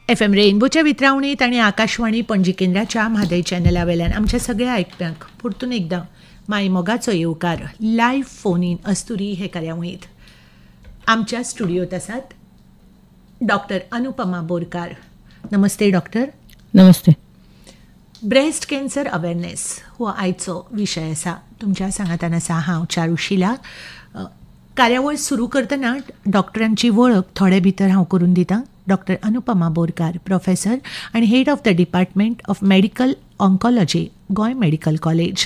FM रेनबोच्या वितरावणीत आणि आकाशवाणी पणजी केंद्राच्या म्हादय चॅनला वेल्यान आमच्या सगळ्या ऐकप्यांक परतून एकदां माय मोगाचो येवकार लायव्ह फोन इन अस्तुरी हे कार्यावळींत आमच्या स्टुडियोत आसात डॉक्टर अनुपमा बोरकार. नमस्ते डॉक्टर. नमस्ते. ब्रेस्ट कॅन्सर अवेअरनेस हो आयचो विशय आसा. तुमच्या सांगातान आसा हांव चारुशिला. कार्यावळ सुरू करतना डॉक्टरांची वळख थोडे भितर हांव करून दितां. डॉक्टर अनुपमा बोरकार, प्रोफेसर आणि head of the department of medical oncology, Goa medical college.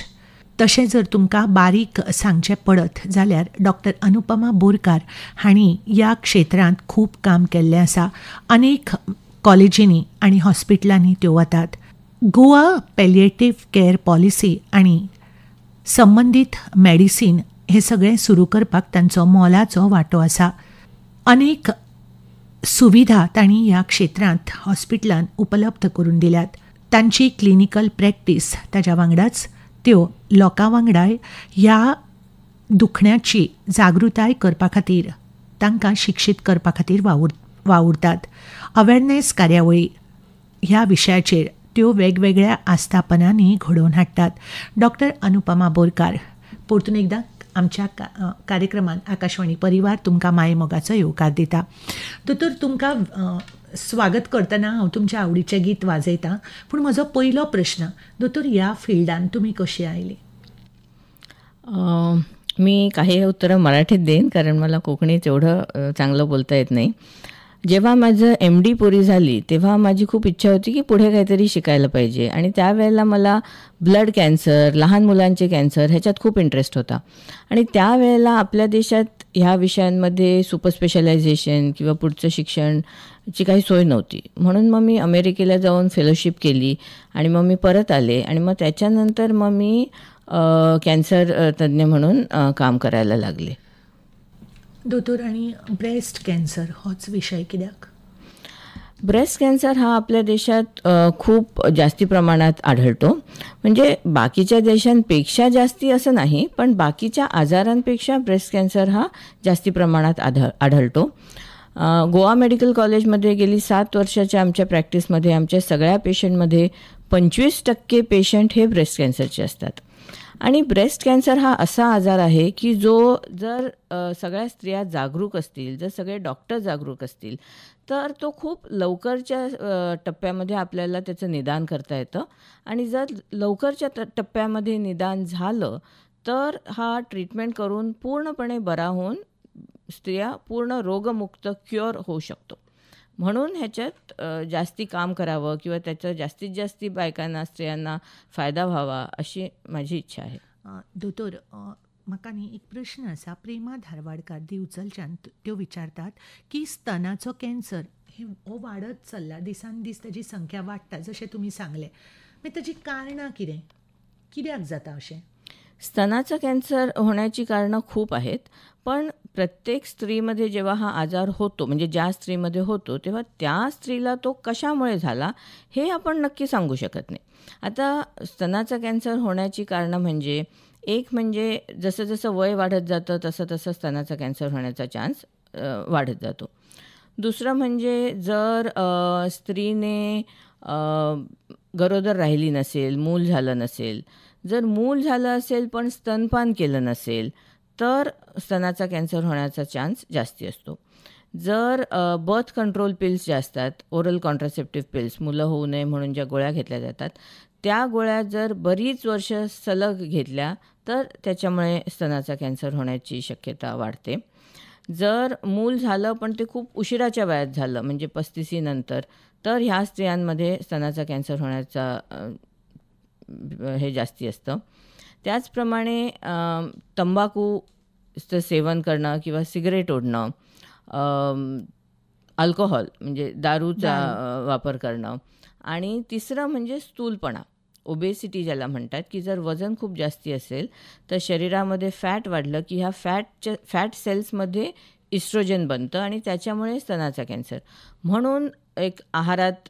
तशें जर तुमकां बारीक सांगचें पडत जाल्यार डॉक्टर अनुपमा बोरकार हांणी ह्या क्षेत्रांत खूब काम केल्लें आसा. अनेक कॉलेजींनी आनी हॉस्पिटलांनी त्यो वतात. गोवा पॅलिएटिव्ह केअर पॉलिसी आनी संबंदीत मेडिसीन हे सगळें सुरू करपाक तांचो मोलाचो वांटो आसा. अनेक सुविधा तांणी ह्या क्षेत्रांत हॉस्पिटलांत उपलब्ध करून दिल्यात. तांची क्लिनिकल प्रॅक्टीस ताच्या वांगडाच त्यो लोकां वांगडाय ह्या दुखण्याची जागृताय करपा खातीर तांकां शिक्षीत करपा खातीर वावुरतात. अवेअरनेस कार्यावळी ह्या विशयाचेर त्यो वेगवेगळ्या आस्थापनांनी घडोवन हाडटात. डॉक्टर अनुपमा बोरकार, परतून एकदां आमच्या कार्यक्रमांत आकाशवाणी परिवार तुमकां माये मोगाचो येवकार दिता. दोतोर, तुमकां स्वागत करतना हांव तुमच्या आवडीचें गीत वाजयतां. पूण म्हजो पयलो प्रश्न, दोतोर, ह्या फिल्डान तुमी कशी आयली? मी काही उत्तरं मराठीत देईन कारण मला कोकणीत एवढं चांगलं बोलता येत नाही. जेव्हा माझं MD पुरी झाली तेव्हा माझी खूप इच्छा होती की पुढे काहीतरी शिकायला पाहिजे आणि त्यावेळेला मला ब्लड कॅन्सर, लहान मुलांचे कॅन्सर ह्याच्यात खूप इंटरेस्ट होता. आणि त्यावेळेला आपल्या देशात ह्या विषयांमध्ये सुपर स्पेशलायझेशन किंवा पुढचं शिक्षणची काही सोय नव्हती. म्हणून मग मी अमेरिकेला जाऊन फेलोशिप केली आणि मग मी परत आले आणि मग त्याच्यानंतर मग मी कॅन्सर तज्ज्ञ म्हणून काम करायला लागले. दोतोर, आणि ब्रेस्ट कॅन्सर होच विषय कित्याक? ब्रेस्ट कॅन्सर हा आपल्या देशात खूप जास्ती प्रमाणात आढळतो. म्हणजे बाकीच्या देशांपेक्षा जास्ती असं नाही, पण बाकीच्या आजारांपेक्षा ब्रेस्ट कॅन्सर हा जास्ती प्रमाणात आढळतो. गोवा मेडिकल कॉलेजमध्ये गेली 7 वर्षाच्या आमच्या प्रॅक्टिसमध्ये आमच्या सगळ्या पेशंटमध्ये 25% पेशंट हे ब्रेस्ट कॅन्सरचे असतात. आणि ब्रेस्ट कॅन्सर हा असा आजार आहे की जो जर सगळ्या स्त्रिया जागरूक असतील, जर सगळे डॉक्टर जागरूक असतील तर तो खूप लवकरच्या टप्प्यामध्ये आपल्याला त्याचं निदान करता येतं. आणि जर लवकरच्या टप्प्यामध्ये निदान झालं तर हा ट्रीटमेंट करून पूर्णपणे बरा होऊन स्त्रिया पूर्ण रोगमुक्त क्युअर होऊ शकतो. म्हणून ह्याच्यात जास्ती काम करावं किंवा त्याचा जास्तीत जास्त बायकांना, स्त्रियांना फायदा व्हावा अशी माझी इच्छा आहे. दोतोर, म्हाका न्ही एक प्रश्न आसा. प्रेमा धारवाडकार दिवचलच्यान त्यो विचारतात की स्तनाचो कॅन्सर हो वाडत चल्ला, दिसान दीस ताची संख्या वाडटा जशें तुमी सांगलें. मागीर ताची कारणां कितें, कित्याक जाता अशें? स्तनाचा कॅन्सर होण्याची कारणं खूप आहेत, पण प्रत्येक स्त्रीमध्ये जेव्हा हा आजार होतो, म्हणजे ज्या स्त्रीमध्ये होतो तेव्हा त्या स्त्रीला तो कशामुळे झाला हे आपण नक्की सांगू शकत नाही. आता स्तनाचा कॅन्सर होण्याची कारणं म्हणजे एक म्हणजे जसं जसं वय वाढत जातं तसं तसं स्तनाचा कॅन्सर होण्याचा चान्स वाढत जातो. दुसरं म्हणजे जर स्त्रीने गरोदर राहिली नसेल, मूल झालं नसेल, जर मूल झालं असेल पण स्तनपान केलं नसेल तर स्तनाचा कॅन्सर होण्याचा चान्स जास्ती असतो. जर बर्थ कंट्रोल पिल्स ज्या असतात, ओरल कॉन्ट्रासेप्टिव्ह पिल्स, मुलं होऊ नये म्हणून ज्या गोळ्या घेतल्या जातात, त्या गोळ्या जर बरीच वर्ष सलग घेतल्या तर त्याच्यामुळे स्तनाचा कॅन्सर होण्याची शक्यता वाढते. जर मूल झालं पण ते खूप उशिराच्या वयात झालं, म्हणजे 35 नंतर, तर ह्या स्त्रियांमध्ये स्तनाचा कॅन्सर होण्याचा हे जास्ती असतं. त्याचप्रमाणे तंबाखूचं सेवन करणं किंवा सिगरेट ओढणं, अल्कोहोल म्हणजे दारूचा वापर करणं, आणि तिसरं म्हणजे स्थूलपणा, ओबेसिटी ज्याला म्हणतात, की जर वजन खूप जास्ती असेल तर शरीरामध्ये फॅट वाढलं की ह्या फॅट सेल्समध्ये इस्ट्रोजन बनतं आणि त्याच्यामुळे स्तनाचा कॅन्सर. म्हणून एक आहारात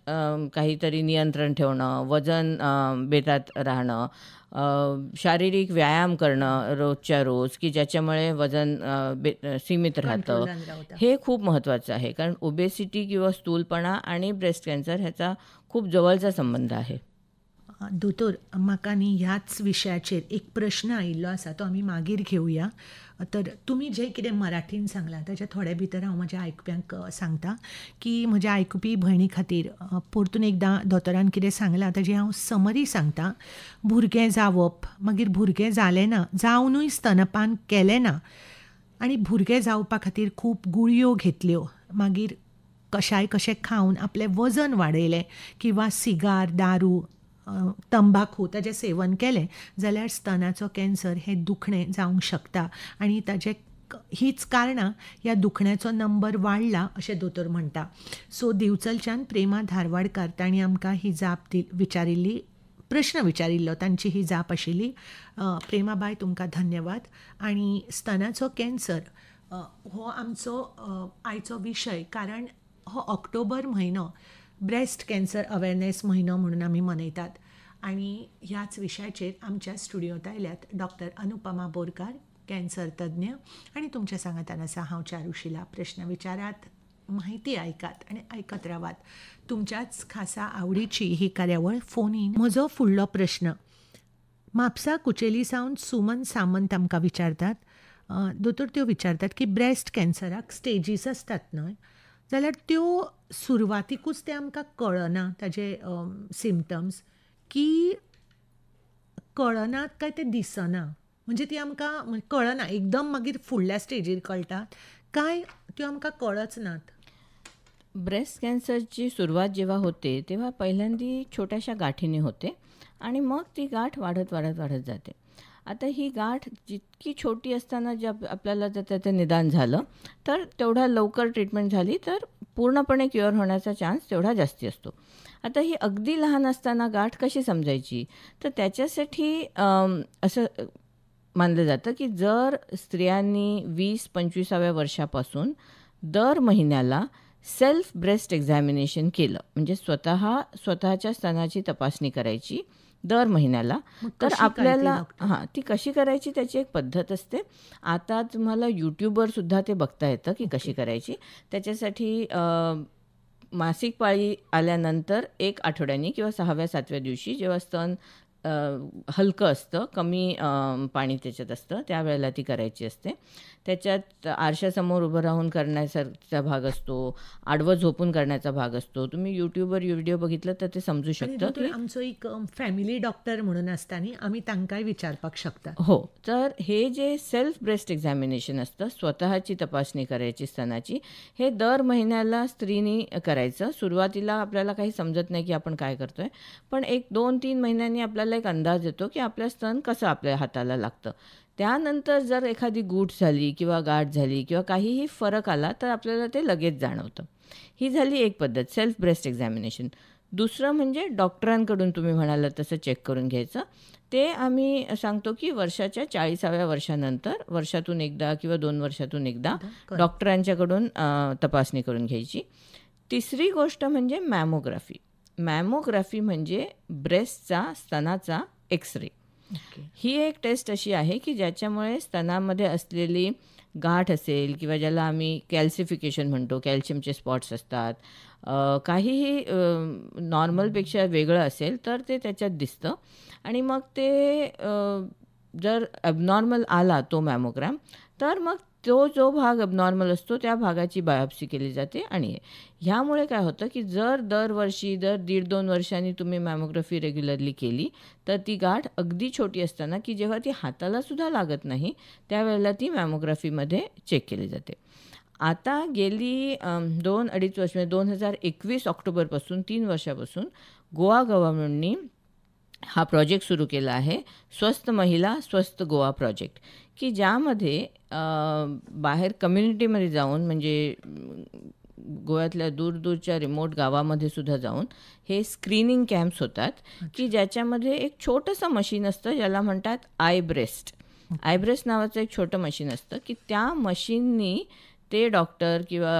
काहीतरी नियंत्रण ठेवणं, वजन बेतात राहणं, शारीरिक व्यायाम करणं रोजच्या रोज, की ज्याच्यामुळे वजन सीमित राहतं, कंट्रोलान रावता. हे खूप महत्त्वाचं आहे. कारण ओबेसिटी किंवा स्थूलपणा आणि ब्रेस्ट कॅन्सर ह्याचा खूप जवळचा संबंध आहे. दोतोर, म्हाका न्ही ह्याच विशयाचेर एक प्रश्न आयिल्लो आसा, तो आमी मागीर घेवया. तर तुमी जें कितें मराठीन सांगलां ताच्या थोडे भितर हांव म्हज्या आयकप्यांक सांगता की म्हज्या आयकुपी भयणी खातीर परतून एकदां दोतोरान कितें सांगलां ताजी हांव समरी सांगता. भुरगें जावप, मागीर भुरगें जालें ना, जावनूय स्तनपान केलें ना आनी भुरगें जावपा खातीर खूब गुळयो घेतल्यो, मागीर कशाय कशें खावन आपलें वजन वाडयलें किंवा सिगार, दारू, तंबाखू ताजें सेवन केलें जाल्यार स्तनाचो कॅन्सर हें दुखणें जावंक शकता आनी ताजें हीच कारणां ह्या दुखण्याचो नंबर वाडला अशें दोतोर म्हणटा. सो दिवचलच्यान प्रेमा धारवाडकार तांणी आमकां ही जाप विचारिल्ली, प्रश्न विचारिल्लो, तांची ही जाप आशिल्ली. प्रेमाबाय, तुमकां धन्यवाद. आनी स्तनाचो कॅन्सर हो आमचो आयचो विशय, कारण हो ऑक्टोबर म्हयनो ब्रेस्ट कॅन्सर अवेरनेस म्हयनो म्हणून आमी मनयतात. आनी ह्याच विशयाचेर आमच्या स्टुडियोंत आयल्यात डॉक्टर अनुपमा बोरकार, कॅन्सर तज्ञ, आनी तुमच्या सांगातान आसा हांव चारुशिला. प्रश्न विचारात, माहिती आयकात आनी आयकत रावात. तुमच्याच खासा आवडीची ही कार्यावळ फोन इन. म्हजो फुडलो प्रश्न म्हापसा कुचेली सावन सुमन सामंत आमकां विचारतात. दोतोर, त्यो विचारतात की ब्रेस्ट कॅन्सराक स्टेजीस आसतात न्हय, जाल्यार त्यो सुरवातीकूच ते आमकां कळना ताजे सिमटम्स, की कळनात काय ते दिसना, म्हणजे ती आमकां कळना एकदम मागीर फुडल्या स्टेजीर कळटात काय त्यो आमकां कळच नात. ब्रेस्ट कॅन्सरची सुरुवात जेव्हा होते तेव्हा पहिल्यांदी छोट्याशा गाठीने होते आणि मग ती गाठ वाढत वाढत वाढत जाते. आता ही गाठ जितकी छोटी असताना आपल्याला जर त्याचं निदान झालं तर तेवढा लवकर ट्रीटमेंट झाली तर पूर्णपणे क्युअर होण्याचा चान्स तेवढा जास्ती असतो. आता ही अगदी लहान असताना गाठ कशी समजायची, तर त्याच्यासाठी असं मानलं जातं की जर स्त्रियांनी 20-25व्या वर्षापासून दर महिन्याला सेल्फ ब्रेस्ट एक्झामिनेशन केलं, म्हणजे स्वतःच्या स्तनाची तपासणी करायची दर महिन्याला, तर आपल्याला ती कशी करायची त्याची एक पद्धत असते. आता तुम्हाला यूट्यूबवर सुद्धा ते बघता येतं की कशी करायची. त्याच्यासाठी मासिक पाळी आल्यानंतर 1 आठवड्यानी किंवा 6व्या-7व्या दिवशी जेव्हा स्तन हलकं असतं, कमी पाणी त्याच्यात असतं, त्यावेळेला ती करायची असते. त्याच्यात आरशासमोर उभं राहून करण्याचा भाग असतो, आडवं झोपून करण्याचा भाग असतो. तुम्ही यूट्यूबवर व्हिडिओ बघितलं तर ते समजू शकतं की आमचो एक फॅमिली डॉक्टर म्हणून असता न्ही, आमी तांकांय विचारपाक शकता. हो, तर हे जे सेल्फ ब्रेस्ट एक्झामिनेशन असतं, स्वतःची तपासणी करायची स्तनाची, हे दर महिन्याला स्त्रीनी करायचं. सुरुवातीला आपल्याला काही समजत नाही की आपण काय करतोय, पण 1-2-3 महिन्यांनी आपल्याला एक अंदाज येतो की आपलं स्तन कसं आपल्या हाताला लागतं. त्यानंतर जर एखादी गूट झाली किंवा गाठ झाली किंवा काहीही फरक आला तर आपल्याला ते लगेच जाणवतं. ही झाली एक पद्धत, सेल्फ ब्रेस्ट एक्झामिनेशन. दुसरं म्हणजे डॉक्टरांकडून तुम्ही म्हणालात तसं चेक करून घ्यायचं. ते आम्ही सांगतो की वर्षाच्या 40व्या वर्षानंतर वर्षातून एकदा किंवा 2 वर्षातून एकदा डॉक्टरांच्याकडून तपासणी करून घ्यायची. तिसरी गोष्ट म्हणजे मॅमोग्राफी. मॅमोग्राफी म्हणजे ब्रेस्टचा, स्तनाचा एक्स-रे. ही एक टेस्ट अशी आहे की ज्याच्यामुळे स्तनामध्ये असलेली गाठ असेल किंवा ज्याला आम्ही कॅल्सिफिकेशन म्हणतो, कॅल्शियमचे स्पॉट्स असतात, काहीही नॉर्मलपेक्षा वेगळं असेल तर ते त्याच्यात दिसतं. आणि मग ते जर ॲबनॉर्मल आला तो मॅमोग्रॅम, तर मग तो जो भाग ॲबनॉर्मल असतो त्या भागाची बायोप्सी केली जाते. आणि ह्यामुळे काय होतं की जर दरवर्षी, दर 1.5-2 वर्षांनी तुम्ही मॅमोग्राफी रेग्युलरली केली तर ती गाठ अगदी छोटी असताना की जेव्हा ती हातालासुद्धा लागत नाही त्यावेळेला ती मॅमोग्राफीमध्ये चेक केली जाते. आता गेली 2-2.5 वर्ष, 2021 ऑक्टोबरपासून 3 वर्षापासून गोवा गव्हर्नमेंटनी हा प्रोजेक्ट सुरू केला आहे, स्वस्थ महिला स्वस्थ गोवा प्रोजेक्ट, की ज्यामध्ये बाहेर कम्युनिटीमध्ये जाऊन, म्हणजे गोव्यातल्या दूरदूरच्या रिमोट गावामध्ये सुद्धा जाऊन हे स्क्रीनिंग कॅम्प्स होतात, की ज्याच्यामध्ये एक छोटंसं मशीन असतं ज्याला म्हणतात आय ब्रेस्ट नावाचं एक छोटं मशीन असतं, की त्या मशीननी ते डॉक्टर किंवा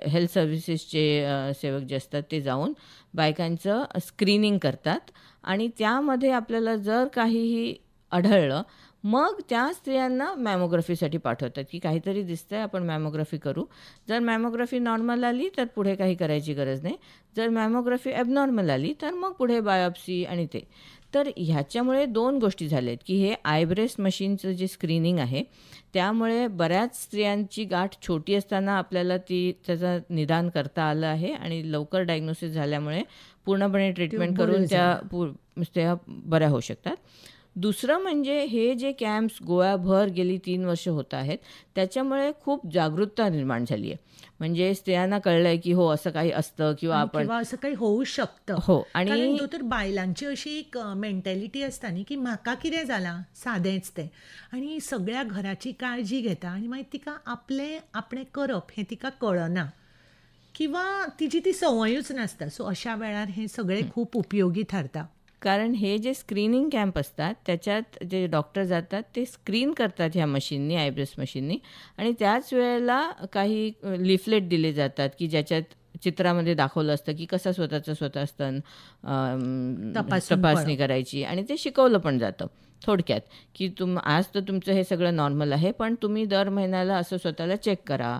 हेल्थ सर्व्हिसेसचे सेवक जे असतात ते जाऊन बायकांचं स्क्रीनिंग करतात आणि त्यामध्ये आपल्याला जर काहीही आढळलं मग त्या स्त्रियांना मॅमोग्राफीसाठी पाठवतात की काहीतरी दिसतंय, आपण मॅमोग्राफी करू. जर मॅमोग्राफी नॉर्मल आली तर पुढे काही करायची गरज नाही. जर मॅमोग्राफी ॲबनॉर्मल आली तर मग पुढे बायोप्सी आणि ते. तर ह्याच्यामुळे 2 गोष्टी झाल्यात की हे आयब्रेस्ट मशीनचं जे स्क्रीनिंग आहे त्यामुळे बऱ्याच स्त्रियांची गाठ छोटी असताना आपल्याला त्याचं निदान करता आलं आहे आणि लवकर डायग्नोसिस झाल्यामुळे पूर्णपणे ट्रीटमेंट करून त्या बऱ्या होऊ शकतात. दुसरं म्हणजे हे जे कॅम्प्स गोव्याभर गेली 3 वर्ष होत आहेत त्याच्यामुळे खूप जागरूकता निर्माण झाली आहे. म्हणजे स्त्रियांना कळलंय की हो असं काही असतं किंवा आपण किंवा असं काही होऊ शकतं. हो कारण आणि दोतोर बायलांची अशी एक मेंटॅलिटी असता न्ही की म्हाका कितें जालां सादेंच तें आनी सगळ्या घराची काळजी घेता आनी मागीर तिका आपणें करप हें तिका कळना किंवा तिची ती संवयूच नासता. सो अशा वेळार हें सगळें खूप उपयोगी ठरता. कारण हे जे स्क्रीनिंग कॅम्प असतात त्याच्यात जे डॉक्टर जातात ते स्क्रीन करतात ह्या मशीननी, आयब्रेस्ट मशीननी आणि त्याच वेळेला काही लिफलेट दिले जातात की ज्याच्यात चित्रामध्ये दाखवलं असतं की कसं स्वतः स्तन तपासणी करायची आणि ते शिकवलं पण जातं थोडक्यात की आज तर तुमचं हे सगळं नॉर्मल आहे पण तुम्ही दर महिन्याला असं स्वतःला चेक करा.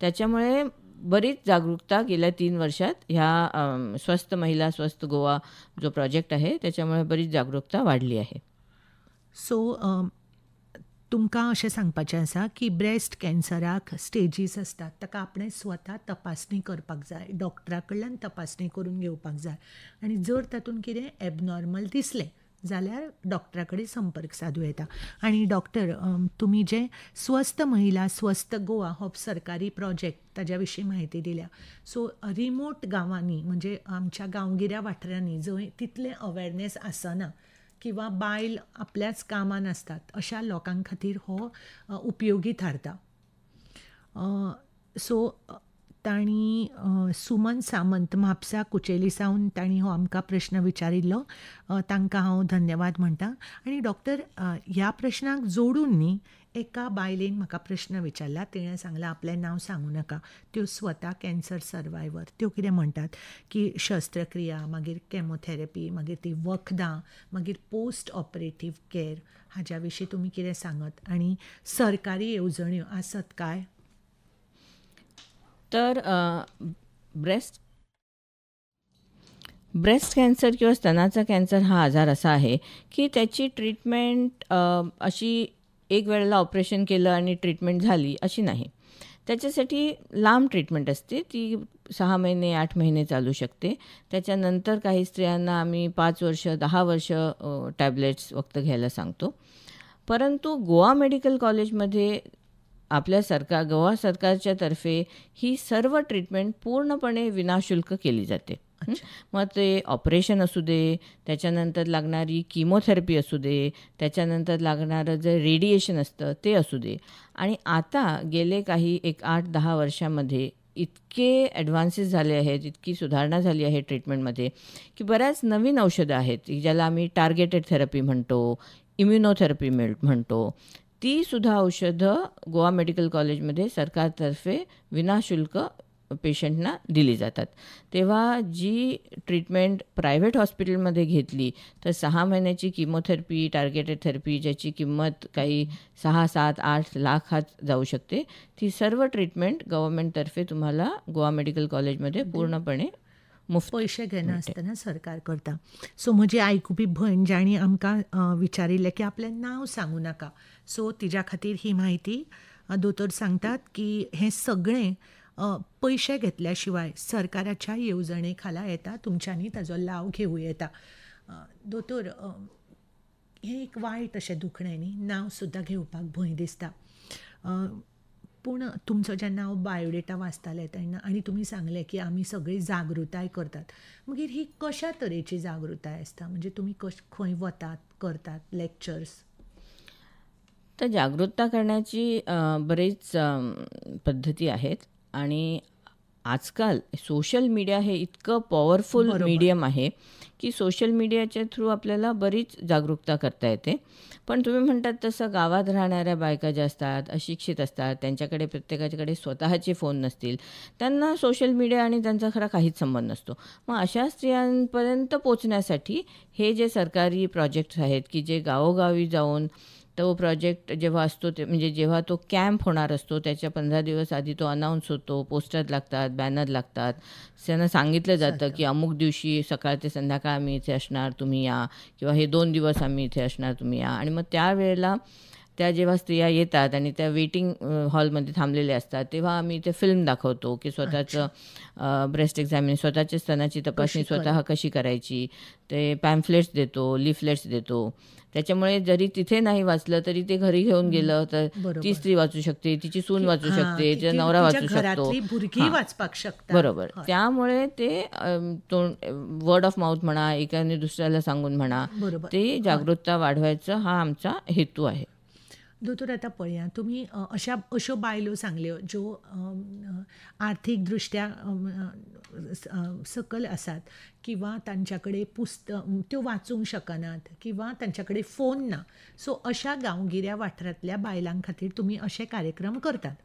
त्याच्यामुळे बरीच जागरूकता गेल्या 3 वर्षात ह्या स्वस्थ महिला स्वस्थ गोवा जो प्रोजेक्ट आहे त्याच्यामुळे बरीच जागरूकता वाढली आहे. सो तुमकां अशें सांगपाचें आसा की ब्रेस्ट कॅन्सराक स्टेजीस असतात ताका आपणें स्वता तपासणी करपाक जाय, डॉक्टरा कडल्यान तपासणी करून घेवपाक जाय आनी जर तातूंत कितें एबनॉर्मल दिसलें जाल्यार डॉक्टरा कडेन संपर्क सादूं येता. आनी डॉक्टर तुमी जे स्वस्थ महिला स्वस्थ गोवा हो सरकारी प्रोजेक्ट ताज्या विशीं म्हायती दिल्या. सो रिमोट गांवांनी म्हणजे आमच्या गांवगिऱ्या वाठारांनी जंय तितलें अवेरनेस आसना किंवा बायल आपल्याच कामान आसतात अशा लोकां खातीर हो उपयोगी थारता. सो तांणी सुमन सामंत म्हापसा कुचेली सावन तांणी हो आमकां प्रश्न विचारिल्लो. तांकां हांव धन्यवाद म्हणटा. आनी डॉक्टर ह्या प्रश्नाक जोडून न्ही एका बायलेन म्हाका प्रश्न विचारला. तिणें सांगलां आपलें नांव सांगूं नाका. त्यो स्वता कॅन्सर सर्वायवर त्यो कितें म्हणटात की शस्त्रक्रिया मागीर कॅमोथेरपी मागीर ती वखदां मागीर पोस्ट ऑपरेटीव केअर हाज्या विशीं तुमी कितें सांगत आनी सरकारी येवजण्यो आसत काय? तर ब्रेस्ट कॅन्सर किंवा स्तनाचा कॅन्सर हा आजार असा आहे की त्याची ट्रीटमेंट अशी एक वेळेला ऑपरेशन केलं आणि ट्रीटमेंट झाली अशी नाही. त्याच्यासाठी लांब ट्रीटमेंट असते. ती 6 महिने 8 महिने चालू शकते. त्याच्यानंतर काही स्त्रियांना आम्ही 5 वर्ष 10 वर्ष टॅबलेट्स वक्त घ्यायला सांगतो. परंतु गोवा मेडिकल कॉलेजमध्ये आपल्या गोवा सरकारच्या तर्फे ही सर्व ट्रीटमेंट पूर्णपणे विनाशुल्क केली जाते. मग ते ऑपरेशन असू दे, त्याच्यानंतर लागणारी किमोथेरपी असू दे, त्याच्यानंतर लागणारं जे रेडिएशन असतं ते असू दे. आणि आता गेले काही 8-10 वर्षामध्ये इतके ॲडव्हान्सेस झाले आहेत, इतकी सुधारणा झाली आहे ट्रीटमेंटमध्ये की बऱ्याच नवीन औषधं आहेत ज्याला आम्ही टार्गेटेड थेरपी म्हणतो, इम्युनोथेरपी म्हणतो. ती सुद्धा औषधं गोवा मेडिकल कॉलेजमध्ये सरकारतर्फे विनाशुल्क पेशंटना दिली जातात. तेव्हा जी ट्रीटमेंट प्रायव्हेट हॉस्पिटलमध्ये घेतली तर 6 महिन्याची किमोथेरपी टार्गेटेड थेरपी ज्याची किंमत काही 6-7-8 लाखात जाऊ शकते, ती सर्व ट्रीटमेंट गव्हर्नमेंटतर्फे तुम्हाला गोवा मेडिकल कॉलेजमध्ये पूर्णपणे मुफ्त पयशे घेनासतना सरकार करता. सो म्हजी आयकुपी भयण जाणी आमकां विचारिल्लें की आपलें नांव सांगूं नाका. सो तिच्या खातीर ही म्हायती दोतोर सांगतात की हें सगळें पयशे घेतल्या शिवाय सरकाराच्या येवजणे खाला येता. तुमच्यांनी ताजो लाव घेवूं येता. दोतोर हें एक वायट अशें दुखणें न्ही, नांव सुद्दां घेवपाक भंय दिसता. पूण तुमचो जेन्ना हांव बायोडेटा वाचतालें तेन्ना आनी तुमी सांगलें की आमी सगळी जागृताय करतात. मागीर ही कशा तरेची जागृताय आसता? म्हणजे तुमी खंय वतात करतात लेक्चर्स? तर जागरूकता करण्याची बरीच पद्धती आहेत आणि आजकाल सोशल मीडिया हे इतकं पॉवरफुल बरोबर. मीडियम आहे की सोशल मीडियाच्या थ्रू आपल्याला बरीच जागरूकता करता येते. पण तुम्ही म्हणतात तसं गावात राहणाऱ्या बायका ज्या असतात, अशिक्षित असतात, त्यांच्याकडे प्रत्येकाच्याकडे स्वतःचे फोन नसतील, त्यांना सोशल मीडिया आणि त्यांचा खरा काहीच संबंध नसतो. मग अशा स्त्रियांपर्यंत पोचण्यासाठी हे जे सरकारी प्रोजेक्ट्स आहेत की जे गावोगावी जाऊन तो प्रोजेक्ट जेव्हा असतो ते म्हणजे जेव्हा तो कॅम्प होणार असतो त्याच्या 15 दिवस आधी तो अनाऊन्स होतो, पोस्टर लागतात, बॅनर लागतात, त्यांना सांगितलं जातं की अमुक दिवशी सकाळ ते संध्याकाळ आम्ही इथे असणार, तुम्ही या, किंवा हे 2 दिवस आम्ही इथे असणार, तुम्ही या. आणि मग त्यावेळेला त्या जेव्हा स्त्रिया येतात आणि त्या वेटिंग हॉलमध्ये थांबलेल्या असतात तेव्हा आम्ही इथे फिल्म दाखवतो की स्वतःचं ब्रेस्ट एक्झामिन, स्वतःच्या स्तनाची तपासणी स्वतः कशी करायची, ते पॅम्फलेट्स देतो, लिफलेट्स देतो. त्याच्यामुळे जरी तिथे नाही वाचलं तरी ते घरी घेऊन गेलं तर ती स्त्री वाचू शकते, तिची सून वाचू शकते, तिचा नवरा वाचू शकतो. भुरगी वाचपाक शकता. बरोबर. त्यामुळे ते वर्ड ऑफ माउथ म्हणा, एकाने दुसऱ्याला सांगून म्हणा, ते जागरूकता वाढवायचा हा आमचा हेतू आहे. दोतोर आता पळया तुम्ही अशो बायलो सांगल्यो ज्यो आर्थीकदृष्ट्या सकल आसात किंवा तांच्याकडे त्यो वाचूंक शकनात किंवा तांच्याकडे फोन ना. सो अशा गांवगिऱ्या वाठारांतल्या बायलां खातीर तुमी अशे कार्यक्रम करतात.